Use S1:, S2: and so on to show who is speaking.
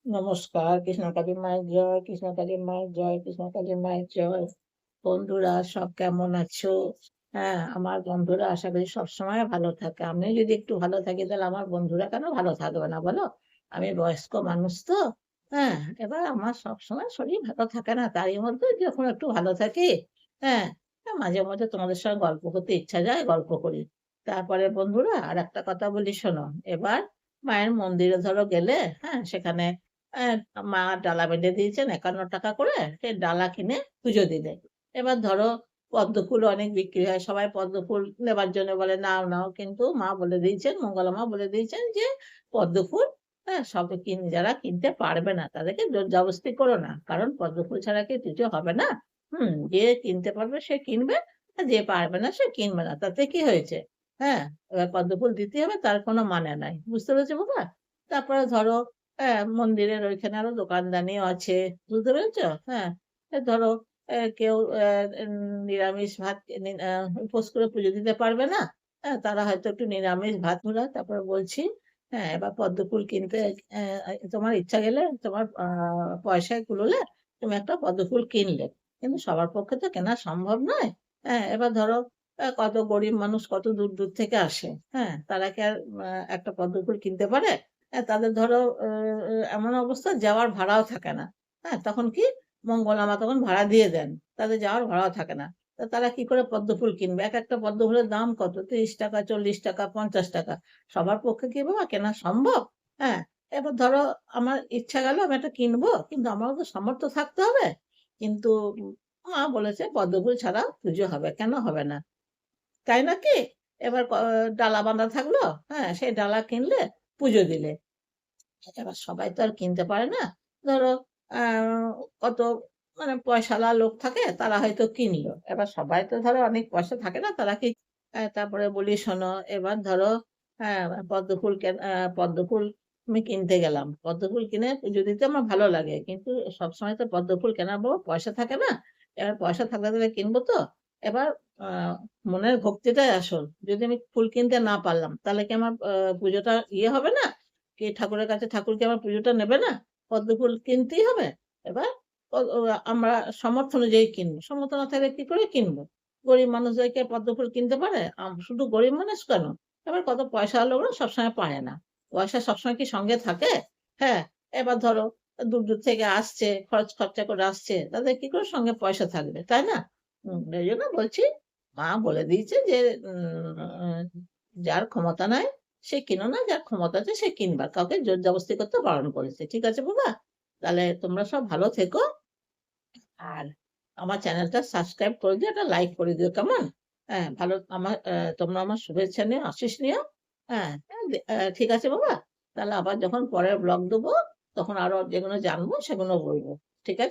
S1: নমস্কার, কৃষ্ণকালী মায়ের জয়, কৃষ্ণকালী মায়ের জয়, কৃষ্ণকালী মায়ের জয়। বন্ধুরা সব কেমন আছো? হ্যাঁ, আমার বন্ধুরা আশা করি সবসময় ভালো থাকে। আমি যদি একটু ভালো থাকি তাহলে আমার বন্ধুরা কেন ভালো থাকবে না বলো? আমি বয়স্ক মানুষ তো, হ্যাঁ? এবার আমার সবসময় শরীর ভালো থাকে না। তারই মধ্যে যখন একটু ভালো থাকি, হ্যাঁ? মাঝে মধ্যে তোমাদের সঙ্গে গল্প করতে ইচ্ছা যায়, গল্প করি। তারপরে বন্ধুরা আরেকটা কথা বলি শোনো। এবার মায়ের মন্দিরে ধরো গেলে, হ্যাঁ? সেখানে অ্যা মা ডালা বেঁধে দিয়েছেন ৳৫১ করে। সেই ডালা কিনে পুজো দিলে। এবার ধরো পদ্মফুল অনেক বিক্রি হয়। সবাই পদ্মফুল নেবার জন্য বলে, "নাও, নাও।" কিন্তু মা বলে দিয়েছেন, মঙ্গলা মা বলে দিয়েছেন যে, "পদ্মফুল, হ্যাঁ, সবে যারা কিনতে পারবে না তাদেরকে জোর-জবরদস্তি করো না। কারণ পদ্মফুল ছাড়া কি পুজো হবে না? যে কিনতে পারবে সে কিনবে, আর যে পারবে না সে কিনবে না। তাতে কি হয়েছে? হ্যাঁ? এবার পদ্মফুল দিতেই হবে তার কোনো মানে নাই। বুঝতে পেরেছো বাবা? তারপরে ধরো মন্দিরের ওইখানে আরো দোকানদানিও আছে। বুঝতে পেরেছ? হ্যাঁ? ধরো কেউ নিরামিষ ভাত উপোস করে পুজো দিতে পারবে না। হ্যাঁ? তারা হয়তো একটু নিরামিষ ভাত তারপরে বলছি, হ্যাঁ, এবার পদ্মফুল কিনতে তোমার ইচ্ছা গেলে তোমার পয়সায় কুলোলে তুমি একটা পদ্মফুল কিনলে। কিন্তু সবার পক্ষে তো কেনা সম্ভব নয়। হ্যাঁ? এবার ধরো কত গরিব মানুষ কত দূর, দূর থেকে আসে। হ্যাঁ? তারা কি আর একটা পদ্মফুল কিনতে পারে? তাদের ধরো অ অ এমন অবস্থা যাওয়ার ভাড়াও থাকে না। হ্যাঁ? তখন কি মঙ্গলা মা তখন ভাড়া দিয়ে দেন। তাদের যাওয়ার ভাড়াও থাকে না। তো তারা কি করে পদ্মফুল কিনবে? একেকটা পদ্মফুলের দাম কত? ৳৩০, ৳৪০, ৳৫০। সবার পক্ষে কি বাবা কেনা সম্ভব? হ্যাঁ? এবার ধরো আমার ইচ্ছা গেল আমি একটা কিনবো, কিন্তু আমারও তো সামর্থ্য থাকতে হবে। কিন্তু মা বলেছে পদ্মফুল ছাড়া পুজো হবে। কেন হবে না? তাই নাকি? এবার ডালা বাঁধা থাকলো, হ্যাঁ? সেই ডালা কিনলে, পুজো দিলে। এবার সবাই তো আর কিনতে পারে না। ধরো আ কত মানে পয়সাওয়ালা লোক থাকে তারা হয়তো কিনলো। এবার সবাই তো ধরো অনেক পয়সা থাকে না তারা কি তারপরে বলি শোনো এবার ধরো হ্যাঁ, পদ্মফুল আমি কিনতে গেলাম। পদ্মফুল কিনে পুজো দিতে আমার ভালো লাগে। কিন্তু সবসময় তো পদ্মফুল কেনার পয়সা থাকে না। এবার পয়সা থাকলে তাহলে কিনবো তো। এবার আ মনের ভক্তিটাই আসল। যদি আমি ফুল কিনতে না পারলাম তাহলে কি আমার পুজোটা হবে না? কি ঠাকুরের কাছে ঠাকুর কি আমার পুজোটা নেবে না? পদ্মফুল কিনতেই হবে। এবার ও ও আমরা সামর্থ্য অনুযায়ী কিনবো। সামর্থ্য না থাকলে কি করে কিনবো? গরিব মানুষরা কি আর পদ্মফুল কিনতে পারে? শুধু গরিব মানুষ কেন? এবার কত পয়সাওয়ালা লোকরা সবসময় পারে না। পয়সা সবসময় কি সঙ্গে থাকে? হ্যাঁ? এবার ধরো দূর, দূর থেকে আসছে, খরচ খরচা করে আসছে। তাদের কি করে সঙ্গে পয়সা থাকবে, তাই না? এইজন্য বলছি মা বলে দিয়েছে যে যার ক্ষমতা নাই সে কিনো না, যার ক্ষমতা আছে সে কিনবা। কাউকে জোর-জবরদস্তি করতে বারণ করেছে। ঠিক আছে বাবা? তাহলে তোমরা সব ভালো থেকো। আর আমার চ্যানেলটা সাবস্ক্রাইব করে দিও, একটা লাইক করে দিও। কেমন? হ্যাঁ, ভালো আমার তোমরা আমার শুভেচ্ছা নিও, আশিস নিও। হ্যাঁ, ঠিক আছে বাবা? তাহলে আবার যখন পরের ব্লগ দেবো, তখন আরো যেগুলো জানবো সেগুলো বলব। ঠিক আছে?